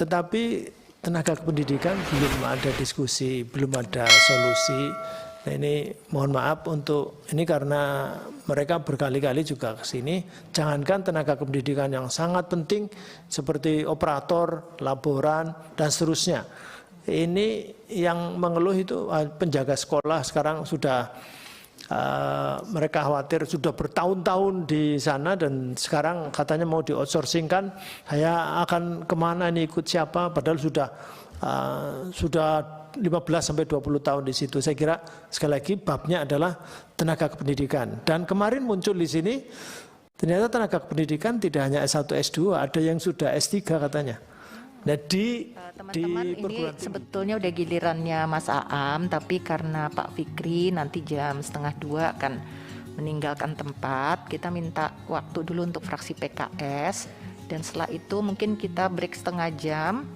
tetapi tenaga kependidikan belum ada diskusi, belum ada solusi. Nah ini mohon maaf untuk ini karena mereka berkali-kali juga ke sini. Jangankan tenaga kependidikan yang sangat penting seperti operator, laboran dan seterusnya. Ini yang mengeluh itu penjaga sekolah sekarang sudah mereka khawatir sudah bertahun-tahun di sana dan sekarang katanya mau di outsourcing kan. Saya akan kemana ini ikut siapa? Padahal sudah 15 sampai 20 tahun di situ. Saya kira sekali lagi babnya adalah tenaga kependidikan. Dan kemarin muncul di sini ternyata tenaga kependidikan tidak hanya S1, S2, ada yang sudah S3 katanya. Nah teman-teman ini sebetulnya udah gilirannya Mas Aam, tapi karena Pak Fikri nanti jam 1:30 akan meninggalkan tempat, kita minta waktu dulu untuk fraksi PKS dan setelah itu mungkin kita break setengah jam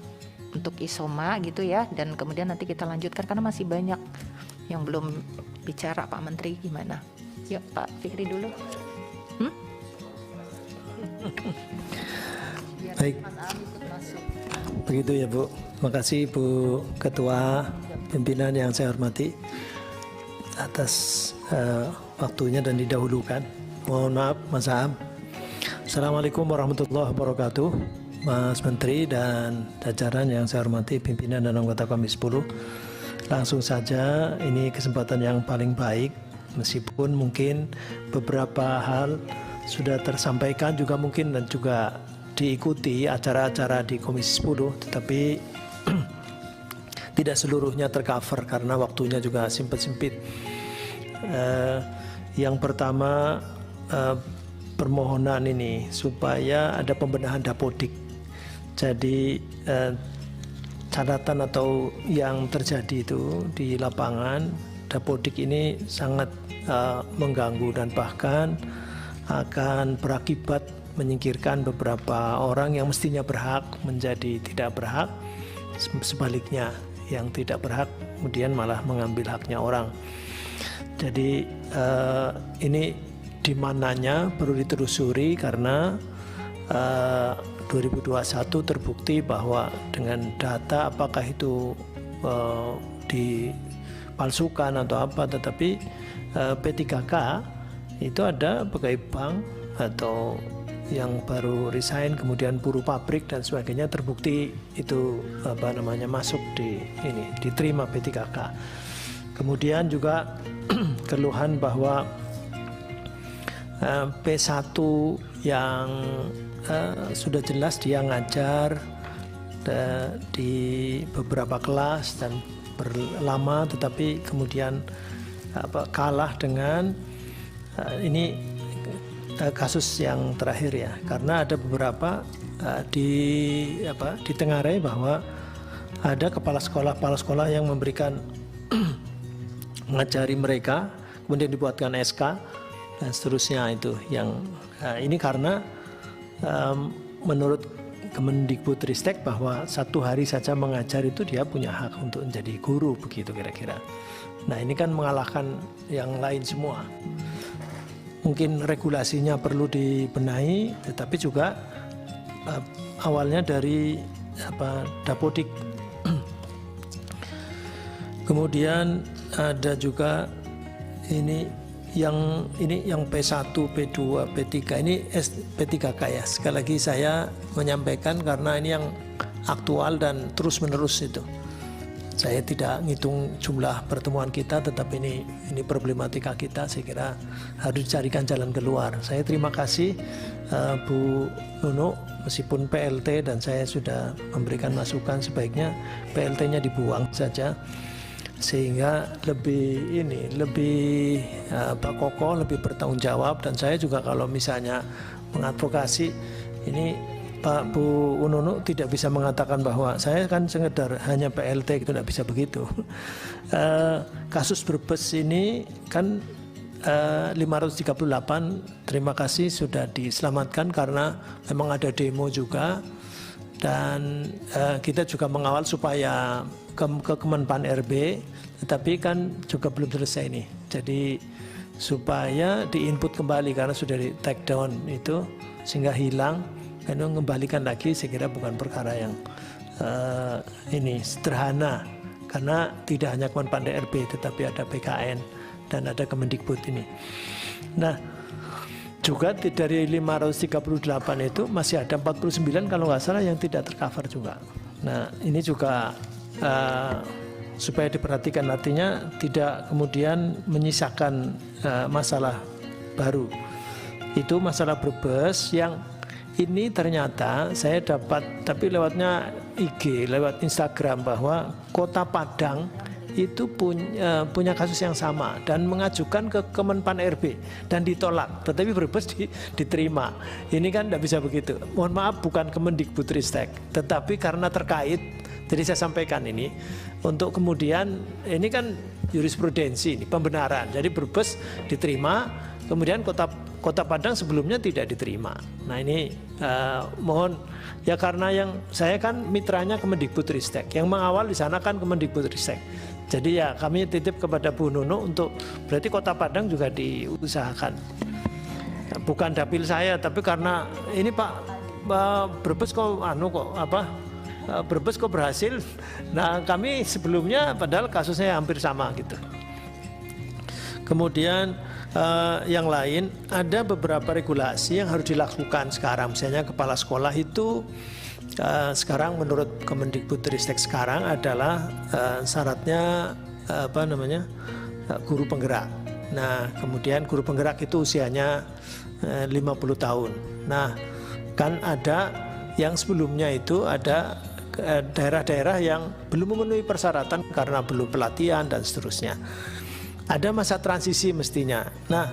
untuk isoma gitu ya, dan kemudian nanti kita lanjutkan karena masih banyak yang belum bicara. Pak Menteri gimana? Yuk Pak Fikri dulu. Baik. Begitu ya Bu. Makasih Bu Ketua Pimpinan yang saya hormati atas waktunya dan didahulukan. Mohon maaf Mas Aam. Assalamualaikum warahmatullahi wabarakatuh. Mas Menteri dan jajaran yang saya hormati, pimpinan dan anggota Komisi 10. Langsung saja, ini kesempatan yang paling baik, meskipun mungkin beberapa hal sudah tersampaikan juga mungkin dan juga diikuti acara-acara di Komisi 10, tetapi tidak seluruhnya tercover karena waktunya juga sempit-sempit. Yang pertama, permohonan ini supaya ada pembenahan Dapodik. Jadi catatan atau yang terjadi itu di lapangan, Dapodik ini sangat mengganggu dan bahkan akan berakibat menyingkirkan beberapa orang yang mestinya berhak menjadi tidak berhak, sebaliknya yang tidak berhak kemudian malah mengambil haknya orang. Jadi ini di mananya perlu ditelusuri karena 2021 terbukti bahwa dengan data apakah itu dipalsukan atau apa, tetapi P3K itu ada pegawai bank atau yang baru resign kemudian buruh pabrik dan sebagainya terbukti itu masuk di ini diterima P3K. Kemudian juga keluhan bahwa P1 yang sudah jelas dia ngajar di beberapa kelas dan berlama, tetapi kemudian kalah dengan ini kasus yang terakhir ya, karena ada beberapa ditengarai bahwa ada kepala sekolah yang memberikan mengajari mereka, kemudian dibuatkan SK dan seterusnya itu yang ini karena menurut Kemendikbudristek bahwa 1 hari saja mengajar itu dia punya hak untuk menjadi guru, begitu kira-kira. Nah ini kan mengalahkan yang lain semua. Mungkin regulasinya perlu dibenahi, tetapi juga awalnya dari Dapodik. Kemudian ada juga ini yang P1, P2, P3 ini P3K ya. Sekali lagi saya menyampaikan karena ini yang aktual dan terus-menerus itu. Saya tidak ngitung jumlah pertemuan kita, tetapi ini problematika kita, saya kira harus dicarikan jalan keluar. Saya terima kasih Bu Nunu, meskipun PLT dan saya sudah memberikan masukan sebaiknya PLT-nya dibuang saja, sehingga lebih kokoh, lebih bertanggung jawab. Dan saya juga kalau misalnya mengadvokasi ini Pak Bu Nunu tidak bisa mengatakan bahwa saya kan sekedar hanya PLT, itu tidak bisa begitu. Kasus Brebes ini kan 538, terima kasih sudah diselamatkan karena memang ada demo juga, dan kita juga mengawal supaya ke Kemenpan RB, tetapi kan juga belum selesai nih. Jadi supaya diinput kembali karena sudah di take down itu sehingga hilang. Karena mengembalikan lagi saya kira bukan perkara yang ini sederhana, karena tidak hanya Kemenpan RB tetapi ada BKN dan ada Kemendikbud ini. Nah, juga dari 538 itu masih ada 49 kalau nggak salah yang tidak tercover juga. Nah, ini juga supaya diperhatikan, artinya tidak kemudian menyisakan masalah baru. Itu masalah Brebes yang ini ternyata saya dapat, tapi lewatnya IG, lewat Instagram, bahwa Kota Padang itu punya kasus yang sama dan mengajukan ke Kemenpan RB dan ditolak, tetapi Brebes diterima. Ini kan tidak bisa begitu. Mohon maaf, bukan Kemendikbudristek, tetapi karena terkait, jadi saya sampaikan ini untuk kemudian ini kan jurisprudensi, ini pembenaran. Jadi Brebes diterima, kemudian Kota Padang sebelumnya tidak diterima. Nah ini mohon ya, karena yang saya kan mitranya Kemendikbudristek, yang mengawal di sana kan Kemendikbudristek. Jadi ya kami titip kepada Bu Nunu untuk berarti Kota Padang juga diusahakan. Bukan dapil saya, tapi karena ini Pak Brebes kok Brebes kok berhasil. Nah kami sebelumnya padahal kasusnya hampir sama gitu. Kemudian yang lain, ada beberapa regulasi yang harus dilakukan sekarang. Misalnya kepala sekolah itu sekarang menurut Kemendikbudristek sekarang adalah syaratnya guru penggerak. Nah kemudian guru penggerak itu usianya 50 tahun. Nah kan ada yang sebelumnya itu ada daerah-daerah yang belum memenuhi persyaratan karena belum pelatihan dan seterusnya. Ada masa transisi mestinya. Nah,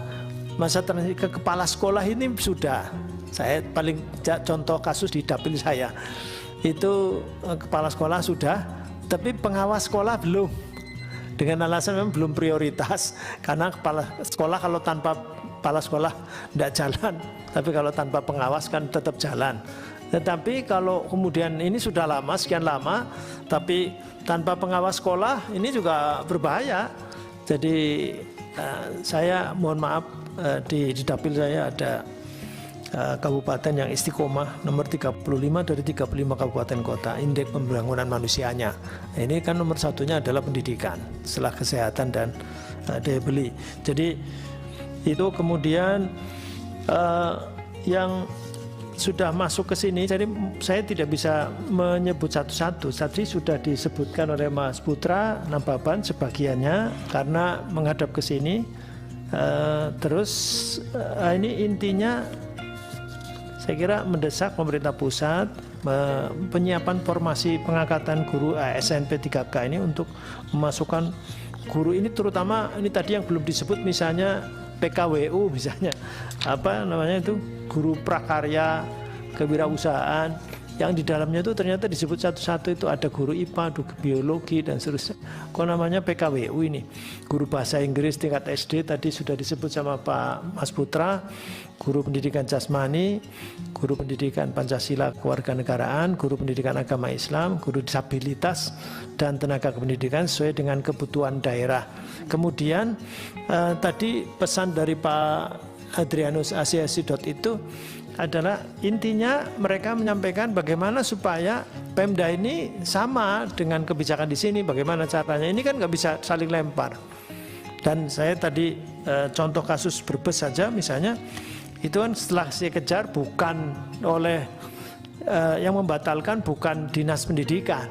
masa transisi ke kepala sekolah ini sudah. Saya paling contoh kasus di dapil saya. Itu kepala sekolah sudah, tapi pengawas sekolah belum. Dengan alasan memang belum prioritas, karena kepala sekolah kalau tanpa kepala sekolah tidak jalan, tapi kalau tanpa pengawas kan tetap jalan. Tetapi kalau kemudian ini sudah lama, sekian lama, tapi tanpa pengawas sekolah ini juga berbahaya. Jadi saya mohon maaf, di dapil saya ada kabupaten yang istiqomah nomor 35 dari 35 kabupaten kota indeks pembangunan manusianya. Ini kan nomor satunya adalah pendidikan setelah kesehatan dan daya beli. Jadi itu kemudian yang sudah masuk ke sini, jadi saya tidak bisa menyebut satu-satu. Tadi sudah disebutkan oleh Mas Putra, Nababan sebagiannya karena menghadap ke sini. Terus ini intinya saya kira mendesak pemerintah pusat penyiapan formasi pengangkatan guru SMP 3K ini untuk memasukkan guru ini, terutama ini tadi yang belum disebut, misalnya PKWU, misalnya guru prakarya kewirausahaan, yang di dalamnya itu ternyata disebut satu-satu, itu ada guru IPA, guru biologi dan seterusnya. Kok namanya PKWU ini? Guru bahasa Inggris tingkat SD tadi sudah disebut sama Pak Mas Putra, guru pendidikan jasmani, guru pendidikan Pancasila kewarganegaraan, guru pendidikan agama Islam, guru disabilitas dan tenaga kependidikan sesuai dengan kebutuhan daerah. Kemudian tadi pesan dari Pak Adrianus itu adalah intinya mereka menyampaikan bagaimana supaya Pemda ini sama dengan kebijakan di sini, bagaimana caranya. Ini kan nggak bisa saling lempar. Dan saya tadi contoh kasus Brebes saja misalnya, itu kan setelah saya kejar bukan oleh yang membatalkan bukan Dinas Pendidikan,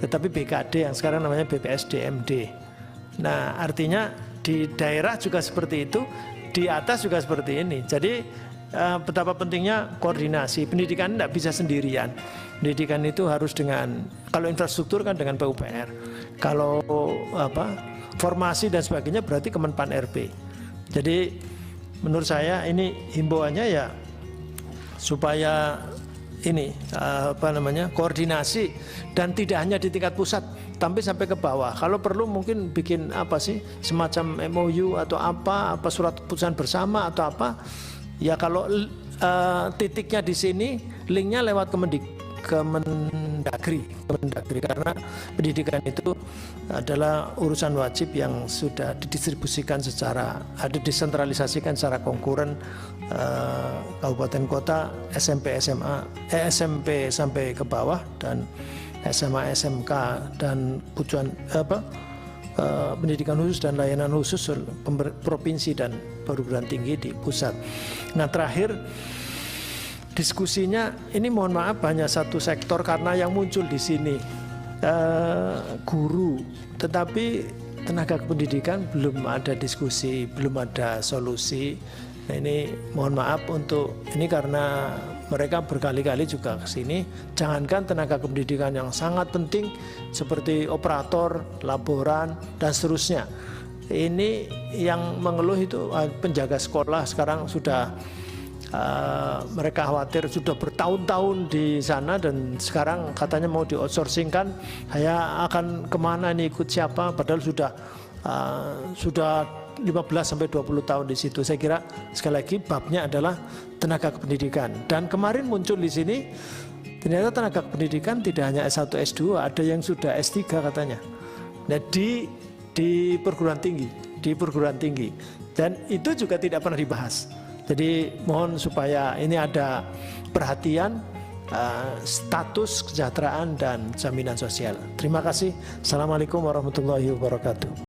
tetapi BKD yang sekarang namanya BPSDMD. Nah artinya di daerah juga seperti itu, di atas juga seperti ini. Jadi betapa pentingnya koordinasi. Pendidikan tidak bisa sendirian. Pendidikan itu harus dengan, kalau infrastruktur kan dengan PUPR. Kalau formasi dan sebagainya berarti Kemenpan RB. Jadi menurut saya ini himbauannya ya supaya ini koordinasi, dan tidak hanya di tingkat pusat tapi sampai ke bawah. Kalau perlu mungkin bikin semacam MOU atau apa surat keputusan bersama atau apa. Ya kalau titiknya di sini, linknya lewat Kemendagri, karena pendidikan itu adalah urusan wajib yang sudah didistribusikan disentralisasikan secara konkuren, kabupaten kota, SMP, SMA, SMP sampai ke bawah, dan SMA, SMK dan pendidikan khusus dan layanan khusus provinsi dan perguruan tinggi di pusat. Nah, terakhir diskusinya ini mohon maaf hanya satu sektor karena yang muncul di sini guru, tetapi tenaga kependidikan belum ada diskusi, belum ada solusi. Nah, ini mohon maaf untuk ini karena mereka berkali-kali juga ke sini. Jangankan tenaga kependidikan yang sangat penting seperti operator, laboran dan seterusnya. Ini yang mengeluh itu penjaga sekolah sekarang sudah mereka khawatir sudah bertahun-tahun di sana dan sekarang katanya mau di outsourcingkan. Saya akan kemana ini, ikut siapa, padahal sudah 15 sampai 20 tahun di situ. Saya kira sekali lagi babnya adalah tenaga kependidikan. Dan kemarin muncul di sini ternyata tenaga kependidikan tidak hanya S1, S2, ada yang sudah S3 katanya. Nah, di perguruan tinggi, dan itu juga tidak pernah dibahas. Jadi mohon supaya ini ada perhatian status kesejahteraan dan jaminan sosial. Terima kasih. Assalamualaikum warahmatullahi wabarakatuh.